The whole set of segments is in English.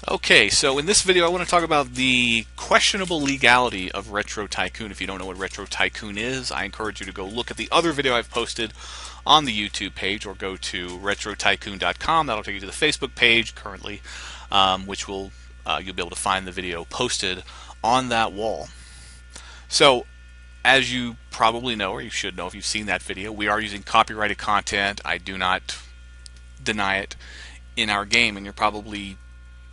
Okay, so in this video I want to talk about the questionable legality of Retro Tycoon. If you don't know what Retro Tycoon is, I encourage you to go look at the other video I've posted on the YouTube page or go to retrotycoon.com. That'll take you to the Facebook page currently, which will you'll be able to find the video posted on that wall. So, as you probably know, or you should know if you've seen that video, we are using copyrighted content. I do not deny it in our game, and you're probably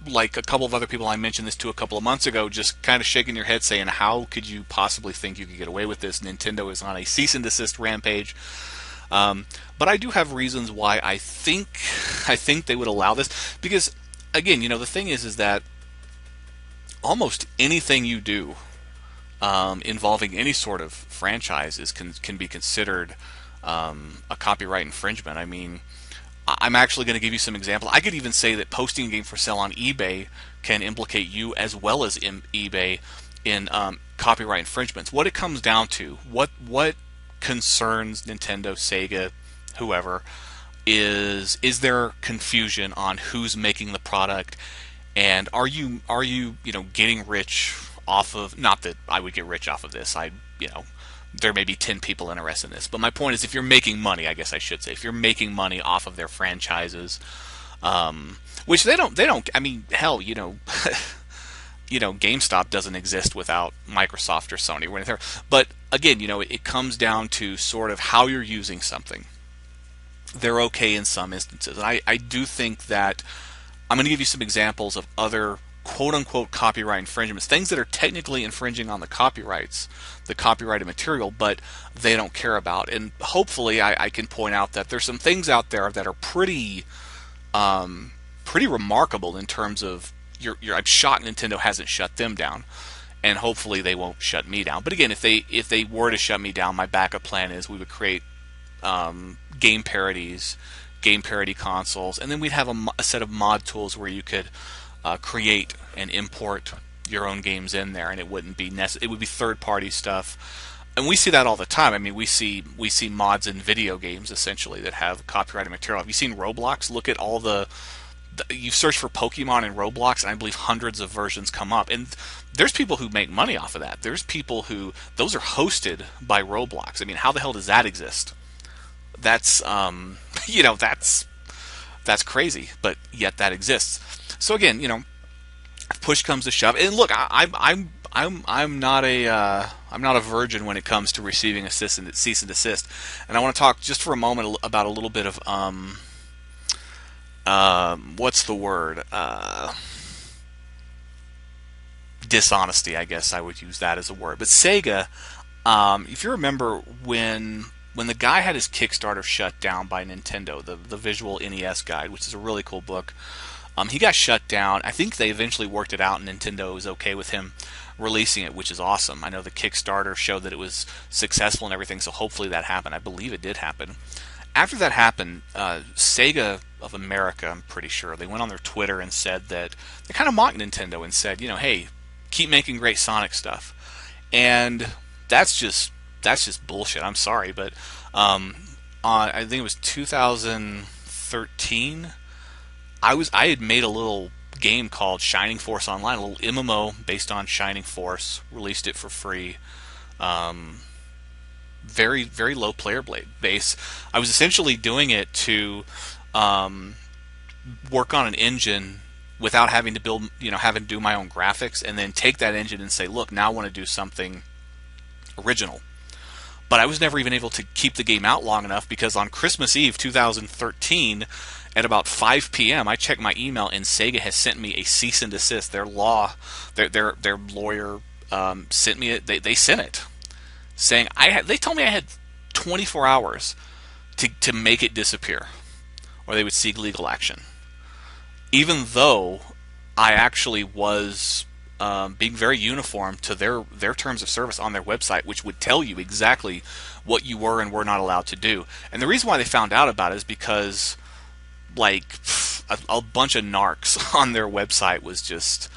like a couple of other people I mentioned this to a couple of months ago, just kind of shaking your head saying, how could you possibly think you could get away with this? Nintendo is on a cease and desist rampage. But I do have reasons why I think they would allow this, because again, the thing is that almost anything you do involving any sort of franchise can be considered a copyright infringement. I mean, I'm actually going to give you some examples. I could even say that posting a game for sale on eBay can implicate you as well as eBay in copyright infringements. What it comes down to, what concerns Nintendo, Sega, whoever, is there confusion on who's making the product, and are you getting rich off of? Not that I would get rich off of this. There may be 10 people interested in this, but my point is, if you're making money, I guess I should say, if you're making money off of their franchises, which they don't. I mean, hell, GameStop doesn't exist without Microsoft or Sony or anything. But again, it comes down to sort of how you're using something. They're okay in some instances, and I do think that I'm going to give you some examples of other quote-unquote copyright infringements, things that are technically infringing on the copyrights, the copyrighted material, but they don't care about. And hopefully I can point out that there's some things out there that are pretty remarkable in terms of I'm shocked Nintendo hasn't shut them down, and hopefully they won't shut me down. But again, if they were to shut me down, my backup plan is we would create game parodies, game parody consoles, and then we'd have a set of mod tools where you could create and import your own games in there, and it wouldn't be it would be third-party stuff. And we see that all the time. I mean, we see mods in video games essentially that have copyrighted material. Have you seen Roblox? Look at all you search for Pokemon in Roblox, and I believe hundreds of versions come up. And there's people who make money off of that. There's people those are hosted by Roblox. I mean, how the hell does that exist? That's that's crazy, but yet that exists. So again, if push comes to shove, and look, I'm not a virgin when it comes to receiving a cease and desist, and I want to talk just for a moment about a little bit of what's the word? Dishonesty, I guess I would use that as a word. But Sega, if you remember when the guy had his Kickstarter shut down by Nintendo, the Visual NES Guide, which is a really cool book, he got shut down. I think they eventually worked it out, and Nintendo was okay with him releasing it, which is awesome. I know the Kickstarter showed that it was successful and everything, so hopefully that happened. I believe it did happen. After that happened, Sega of America, I'm pretty sure, they went on their Twitter and said that they kind of mocked Nintendo and said, hey, keep making great Sonic stuff. And that's just bullshit. I'm sorry, but I think it was 2013. I had made a little game called Shining Force Online, a little MMO based on Shining Force. Released it for free. Very very low player base. I was essentially doing it to work on an engine without having to build, having to do my own graphics, and then take that engine and say, look, now I want to do something original. But I was never even able to keep the game out long enough, because on Christmas Eve 2013, at about 5 p.m., I checked my email, and Sega has sent me a cease and desist. Their lawyer sent me it. They sent it, saying they told me I had 24 hours to make it disappear, or they would seek legal action. Even though I actually was being very uniform to their terms of service on their website, which would tell you exactly what you were and were not allowed to do. And the reason why they found out about it is because, like, a bunch of narcs on their website was just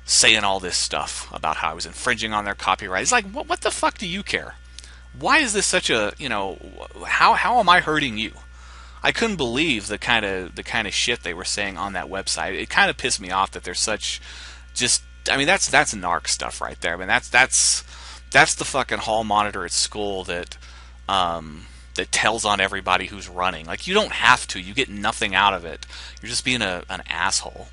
saying all this stuff about how I was infringing on their copyright. It's like, what the fuck do you care? Why is this such a, how am I hurting you? I couldn't believe the kind of shit they were saying on that website. It kind of pissed me off that there's such just. I mean, that's narc stuff right there. I mean, that's the fucking hall monitor at school that tells on everybody who's running. Like, you don't have to. You get nothing out of it. You're just being an asshole.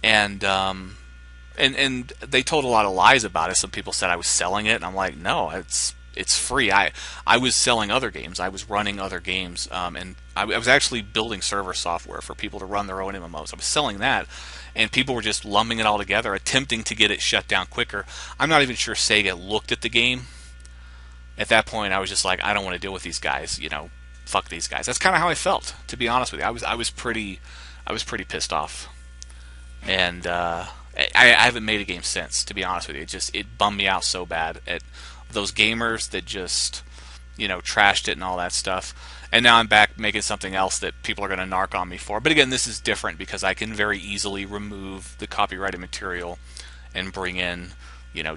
And they told a lot of lies about it. Some people said I was selling it, and I'm like, no, it's free. I was selling other games. I was running other games, and I was actually building server software for people to run their own MMOs. I was selling that, and people were just lumping it all together, attempting to get it shut down quicker. I'm not even sure Sega looked at the game. At that point, I was just like, I don't want to deal with these guys. Fuck these guys. That's kind of how I felt, to be honest with you. I was pretty pissed off, and I haven't made a game since, to be honest with you. It bummed me out so bad at those gamers that just trashed it and all that stuff. And now I'm back making something else that people are going to narc on me for. But again, this is different because I can very easily remove the copyrighted material and bring in,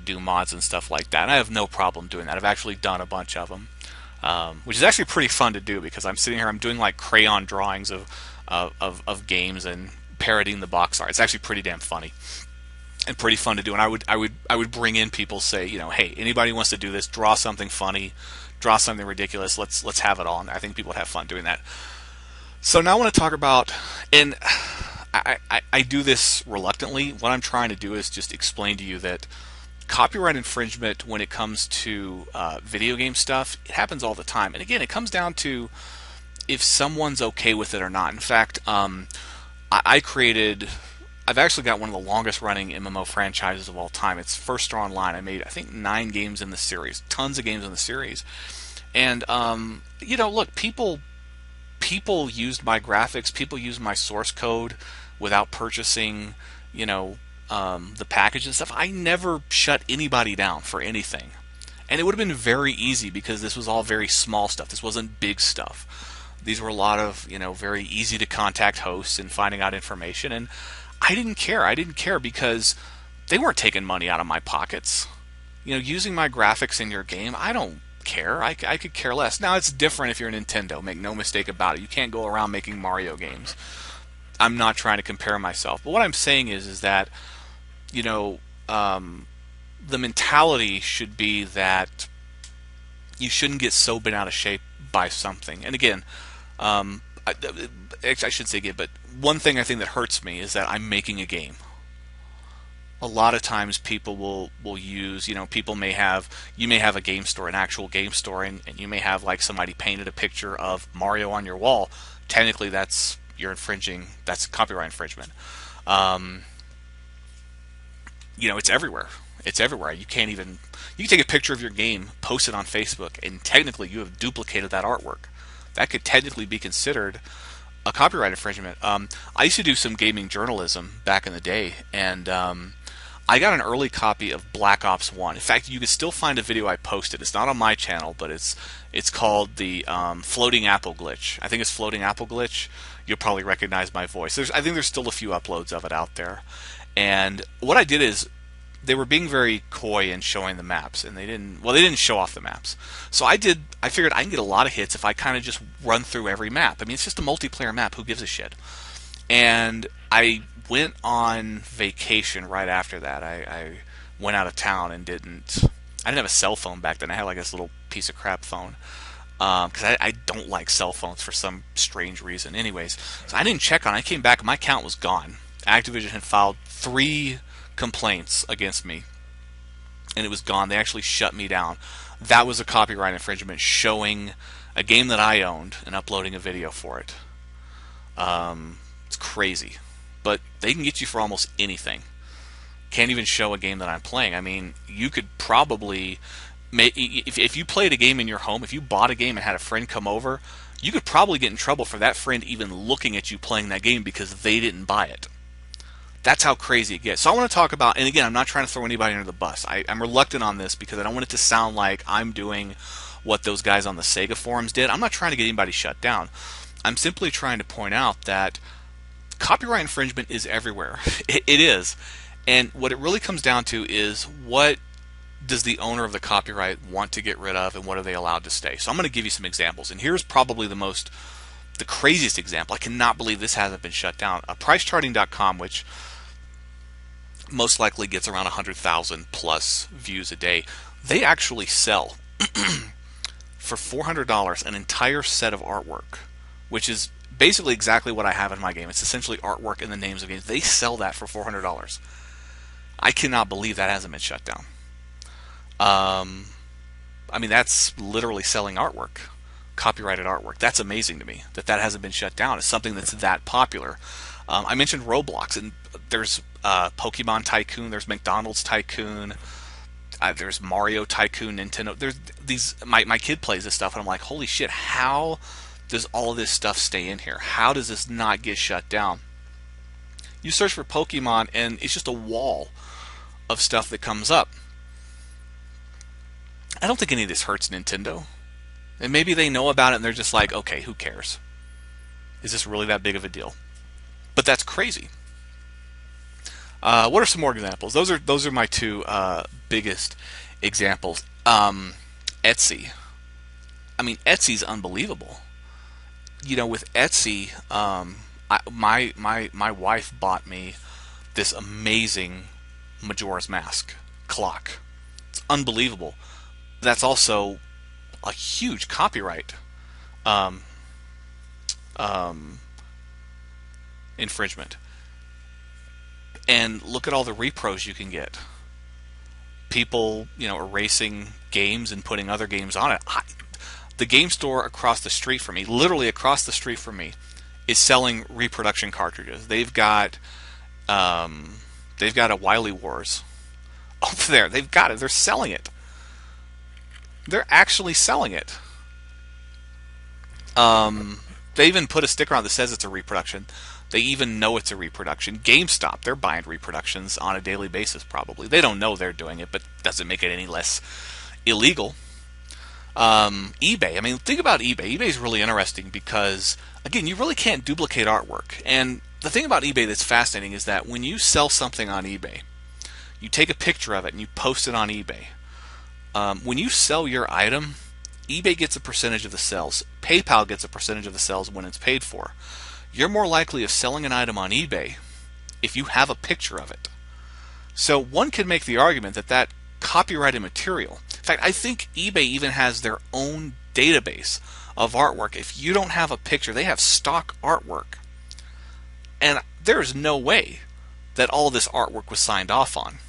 do mods and stuff like that. And I have no problem doing that. I've actually done a bunch of them, which is actually pretty fun to do because I'm sitting here, I'm doing like crayon drawings of games and parodying the box art. It's actually pretty damn funny and pretty fun to do. And I would bring in people, say, hey, anybody who wants to do this, draw something funny, draw something ridiculous. Let's have it all. And I think people would have fun doing that. So now I want to talk about, and I do this reluctantly. What I'm trying to do is just explain to you that copyright infringement, when it comes to video game stuff, it happens all the time. And again, it comes down to if someone's okay with it or not. In fact, I've actually got one of the longest running MMO franchises of all time. It's First Star Online. I made, I think, 9 games in the series, tons of games in the series. And look, people used my graphics, people used my source code without purchasing, the package and stuff. I never shut anybody down for anything. And it would have been very easy because this was all very small stuff. This wasn't big stuff. These were a lot of, very easy to contact hosts and finding out information. And I didn't care. I didn't care because they weren't taking money out of my pockets. Using my graphics in your game, I don't care. I could care less. Now, it's different if you're Nintendo. Make no mistake about it. You can't go around making Mario games. I'm not trying to compare myself. But what I'm saying is that, the mentality should be that you shouldn't get so bent out of shape by something. And again, I should say again, but one thing I think that hurts me is that I'm making a game. A lot of times people will use, you may have a game store, an actual game store, and you may have like somebody painted a picture of Mario on your wall. Technically, you're infringing. That's copyright infringement. It's everywhere. It's everywhere. You can take a picture of your game, post it on Facebook, and technically you have duplicated that artwork. That could technically be considered a copyright infringement. I used to do some gaming journalism back in the day, and I got an early copy of Black Ops 1. In fact, you can still find a video I posted. It's not on my channel, but it's called the Floating Apple Glitch. I think it's Floating Apple Glitch. You'll probably recognize my voice. I think there's still a few uploads of it out there. And what I did is, they were being very coy in showing the maps, and they didn't show off the maps. So I figured I can get a lot of hits if I kind of just run through every map. I mean, it's just a multiplayer map. Who gives a shit? And I went on vacation right after that. I went out of town and I didn't have a cell phone back then. I had like this little piece of crap phone. Because I don't like cell phones for some strange reason. Anyways, so I didn't check on it. I came back and my account was gone. Activision had filed 3 complaints against me, and it was gone. They actually shut me down. That was a copyright infringement, showing a game that I owned and uploading a video for it. It's crazy, but they can get you for almost anything. Can't even show a game that I'm playing. I mean, you could probably if you played a game in your home, if you bought a game and had a friend come over, you could probably get in trouble for that friend even looking at you playing that game because they didn't buy it. That's how crazy it gets. So I want to talk about, and again, I'm not trying to throw anybody under the bus. I'm reluctant on this because I don't want it to sound like I'm doing what those guys on the Sega forums did. I'm not trying to get anybody shut down. I'm simply trying to point out that copyright infringement is everywhere. It is. And what it really comes down to is, what does the owner of the copyright want to get rid of, and what are they allowed to stay? So I'm going to give you some examples. And here's probably the most the craziest example, I cannot believe this hasn't been shut down. Pricecharting.com, which most likely gets around 100,000 plus views a day, they actually sell for $400 an entire set of artwork, which is basically exactly what I have in my game. It's essentially artwork in the names of games. They sell that for $400. I cannot believe that hasn't been shut down. I mean, that's literally selling artwork, copyrighted artwork. That's amazing to me that that hasn't been shut down. It's something that's that popular. I mentioned Roblox, and there's Pokemon Tycoon, there's McDonald's Tycoon, there's Mario Tycoon, Nintendo. There's these. My kid plays this stuff, and I'm like, holy shit! How does all of this stuff stay in here? How does this not get shut down? You search for Pokemon, and it's just a wall of stuff that comes up. I don't think any of this hurts Nintendo. And maybe they know about it and they're just like, okay, who cares? Is this really that big of a deal? But that's crazy. What are some more examples? Those are my two biggest examples. Etsy. I mean, Etsy's unbelievable. You know, with Etsy, my wife bought me this amazing Majora's Mask clock. It's unbelievable. That's also a huge copyright infringement. And look at all the repros you can get. People, you know, erasing games and putting other games on it. The game store across the street from me, literally across the street from me, is selling reproduction cartridges. They've got a Wily Wars over there. They've got it. They're selling it. They're actually selling it. They even put a sticker on that says it's a reproduction. They even know it's a reproduction. GameStop, they're buying reproductions on a daily basis probably. They don't know they're doing it, but doesn't make it any less illegal. eBay, I mean, think about eBay. eBay is really interesting because, again, you really can't duplicate artwork. And the thing about eBay that's fascinating is that when you sell something on eBay, you take a picture of it and you post it on eBay. When you sell your item, eBay gets a percentage of the sales. PayPal gets a percentage of the sales when it's paid for. You're more likely of selling an item on eBay if you have a picture of it. So one could make the argument that that copyrighted material, in fact, I think eBay even has their own database of artwork. If you don't have a picture, they have stock artwork. And there's no way that all this artwork was signed off on.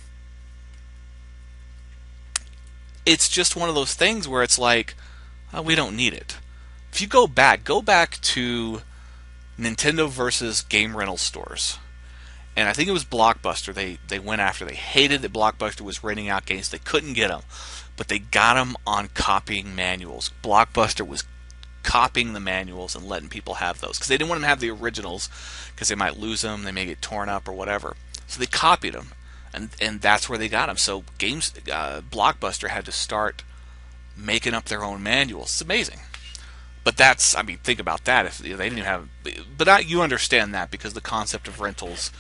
It's just one of those things where it's like, we don't need it. If you go back to Nintendo versus game rental stores. And I think it was Blockbuster they went after. They hated that Blockbuster was renting out games. They couldn't get them. But they got them on copying manuals. Blockbuster was copying the manuals and letting people have those. Because they didn't want them to have the originals because they might lose them. They may get torn up or whatever. So they copied them. And that's where they got them. So Blockbuster had to start making up their own manuals. It's amazing. But that's, I mean, think about that. If they didn't even have, but you understand that because the concept of rentals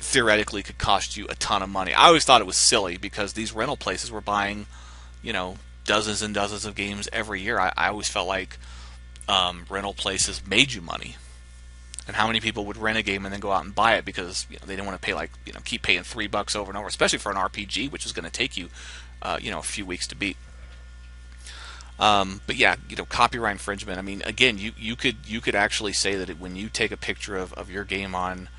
theoretically could cost you a ton of money. I always thought it was silly because these rental places were buying, you know, dozens and dozens of games every year. I always felt like rental places made you money. And how many people would rent a game and then go out and buy it because they didn't want to pay keep paying $3 over and over, especially for an RPG, which is going to take you, a few weeks to beat. But yeah, copyright infringement. I mean, again, you could actually say that when you take a picture of your game on,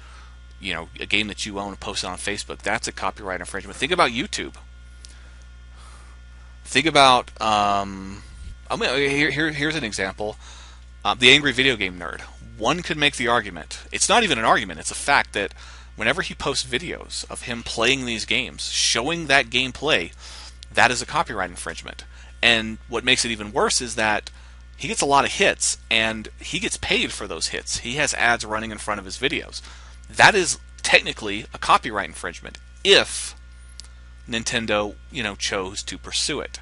a game that you own and post it on Facebook, that's a copyright infringement. Think about YouTube. Think about here's an example. The Angry Video Game Nerd. One could make the argument. It's not even an argument. It's a fact that whenever he posts videos of him playing these games, showing that gameplay, that is a copyright infringement. And what makes it even worse is that he gets a lot of hits, and he gets paid for those hits. He has ads running in front of his videos. That is technically a copyright infringement if Nintendo, chose to pursue it.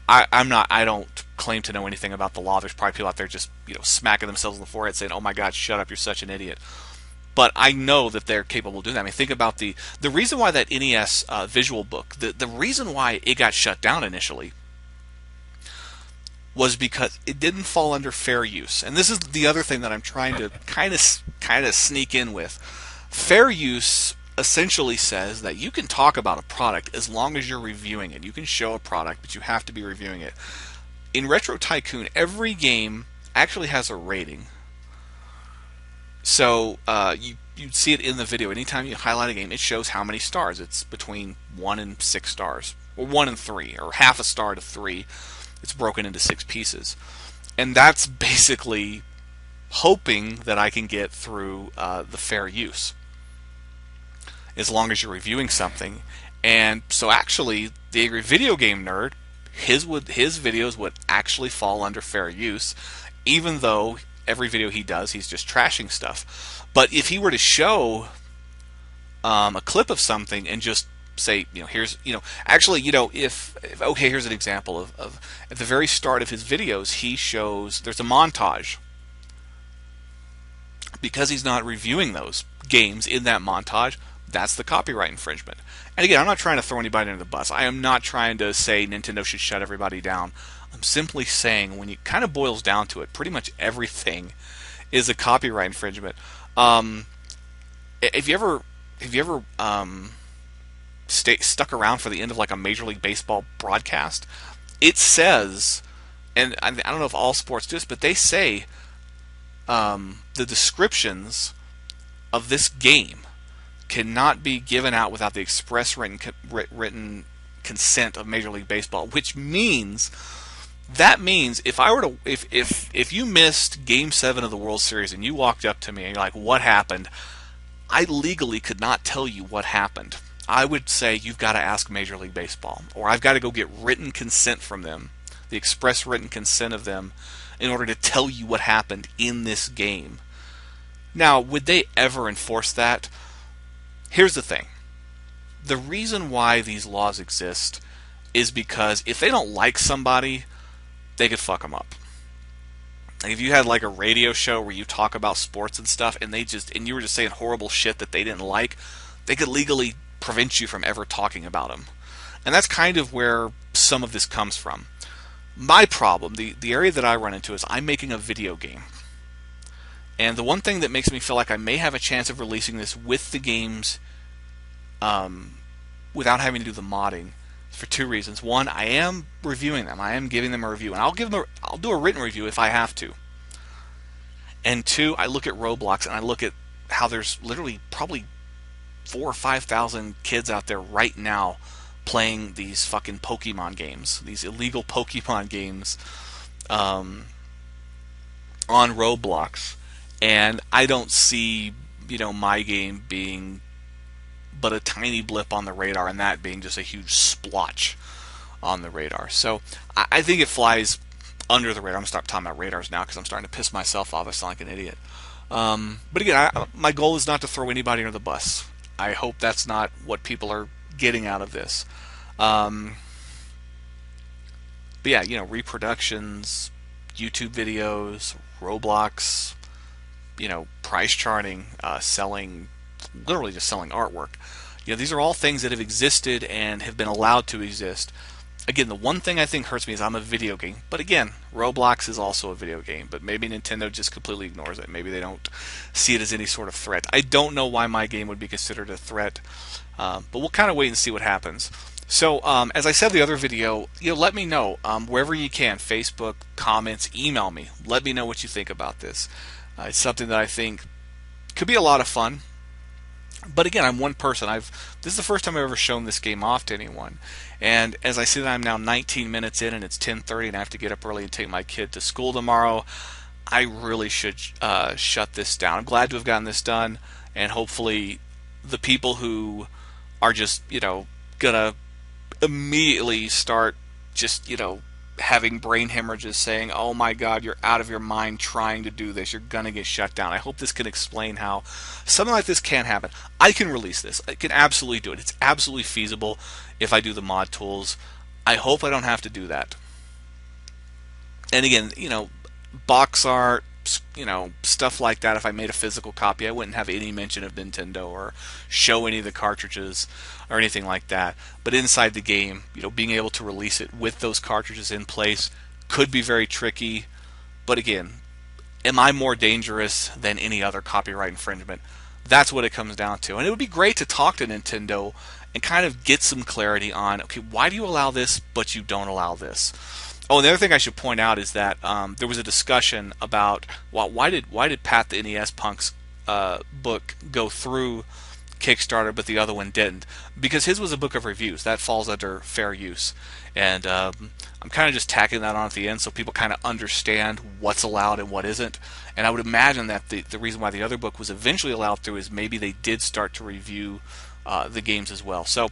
I don't claim to know anything about the law. There's probably people out there just, smacking themselves in the forehead saying, "Oh my God, shut up! You're such an idiot." But I know that they're capable of doing that. I mean, think about the reason why that NES Visual Book, the reason why it got shut down initially. was because it didn't fall under fair use. And this is the other thing that I'm trying to kind of sneak in with. Fair use essentially says that you can talk about a product as long as you're reviewing it. You can show a product, but you have to be reviewing it. In Retro Tycoon, every game actually has a rating. So you see it in the video. Anytime you highlight a game, it shows how many stars. It's between 1 and 6 stars, or 1 and 3, or half a star to 3. It's broken into 6 pieces. And that's basically hoping that I can get through the fair use, as long as you're reviewing something. And so actually, the Angry Video Game Nerd, his videos would actually fall under fair use, even though every video he does, he's just trashing stuff. But if he were to show a clip of something and just say, here's, actually, if okay, here's an example of at the very start of his videos, he shows, there's a montage. Because he's not reviewing those games in that montage, that's the copyright infringement. And again, I'm not trying to throw anybody under the bus. I am not trying to say Nintendo should shut everybody down. I'm simply saying, when it kind of boils down to it, pretty much everything is a copyright infringement. Have you ever stuck around for the end of like a Major League Baseball broadcast? It says, and I don't know if all sports do this, but they say the descriptions of this game cannot be given out without the express written consent of Major League Baseball, which means if I were to if you missed Game 7 of the World Series and you walked up to me and you're like, "What happened?" I legally could not tell you what happened. I would say, you've got to ask Major League Baseball, or I've got to go get written consent from them, the express written consent of them, in order to tell you what happened in this game. Now, would they ever enforce that? Here's the thing. The reason why these laws exist is because if they don't like somebody, they could fuck them up. Like if you had like a radio show where you talk about sports and stuff, and you were just saying horrible shit that they didn't like, they could legally prevent you from ever talking about them. And that's kind of where some of this comes from. My problem, the area that I run into, is I'm making a video game. And the one thing that makes me feel like I may have a chance of releasing this with the games without having to do the modding is for 2 reasons. One, I am reviewing them. I am giving them a review. And I'll do a written review if I have to. And 2, I look at Roblox and I look at how there's literally probably 4,000 or 5,000 kids out there right now playing these fucking Pokemon games, these illegal Pokemon games on Roblox. And I don't see, my game being but a tiny blip on the radar, and that being just a huge splotch on the radar. So I think it flies under the radar. I'm going to stop talking about radars now because I'm starting to piss myself off. I sound like an idiot. But again, my goal is not to throw anybody under the bus. I hope that's not what people are getting out of this. But yeah, reproductions, YouTube videos, Roblox, price charting, literally just selling artwork. These are all things that have existed and have been allowed to exist. Again, the one thing I think hurts me is I'm a video game. But again, Roblox is also a video game. But maybe Nintendo just completely ignores it. Maybe they don't see it as any sort of threat. I don't know why my game would be considered a threat. But we'll kind of wait and see what happens. So, as I said in the other video, let me know wherever you can. Facebook, comments, email me. Let me know what you think about this. It's something that I think could be a lot of fun. But again, I'm one person. This is the first time I've ever shown this game off to anyone. And as I see that I'm now 19 minutes in and it's 10:30 and I have to get up early and take my kid to school tomorrow, I really should shut this down. I'm glad to have gotten this done, and hopefully the people who are just, gonna immediately start just, having brain hemorrhages saying, "Oh my God, you're out of your mind trying to do this. You're going to get shut down." I hope this can explain how something like this can happen. I can release this. I can absolutely do it. It's absolutely feasible if I do the mod tools. I hope I don't have to do that. And again, box art, stuff like that. If I made a physical copy, I wouldn't have any mention of Nintendo or show any of the cartridges or anything like that. But inside the game, being able to release it with those cartridges in place, could be very tricky, but again, am I more dangerous than any other copyright infringement? That's what it comes down to. And it would be great to talk to Nintendo and kind of get some clarity on, okay, why do you allow this but you don't allow this? Oh, and the other thing I should point out is that there was a discussion about, well, why did Pat the NES Punk's book go through Kickstarter, but the other one didn't? Because his was a book of reviews. That falls under fair use. And I'm kind of just tacking that on at the end so people kind of understand what's allowed and what isn't. And I would imagine that the reason why the other book was eventually allowed through is maybe they did start to review the games as well. So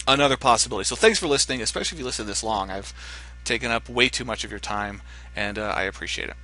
another possibility. So thanks for listening, especially if you listen this long. I've taken up way too much of your time, and I appreciate it.